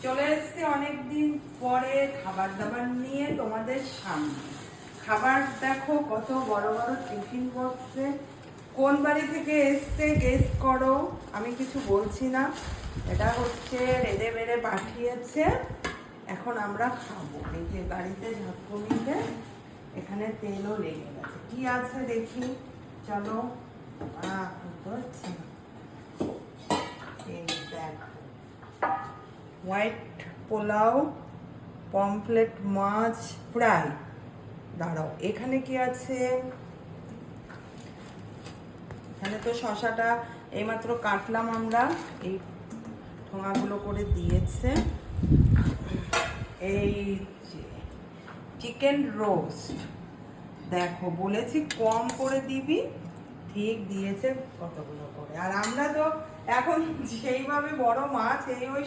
চলে এসেছি অনেকদিন পরে খাবার দাবার নিয়ে তোমাদের সামনে। খাবার দেখো কত বড় বড় টিফিন বক্সে, কোন বাড়ি থেকে এসছে গেস করো। আমি কিছু বলছি না, এটা হচ্ছে রেঁধে বেড়ে পাঠিয়েছে। এখন আমরা খাবো। এই যে গাড়িতে ঝাঁকুনিতে এখানে তেলও লেগে গেছে। কি আছে দেখি, চলো। এই দেখো, হোয়াইট পোলাও, পমফ্লেট মাছ ফ্রাই। দাঁড়াও, এখানে কি আছে? এখানে তো শশাটা এইমাত্র কাটলাম আমরা, এই ঠোঙাগুলো করে দিয়েছে। এই যে চিকেন রোস্ট, দেখো বলেছি কম করে দিবি, ঠিক দিয়েছে কতগুলো করে। আর আমরা তো এখন সেইভাবে বড় মাছ এই ওই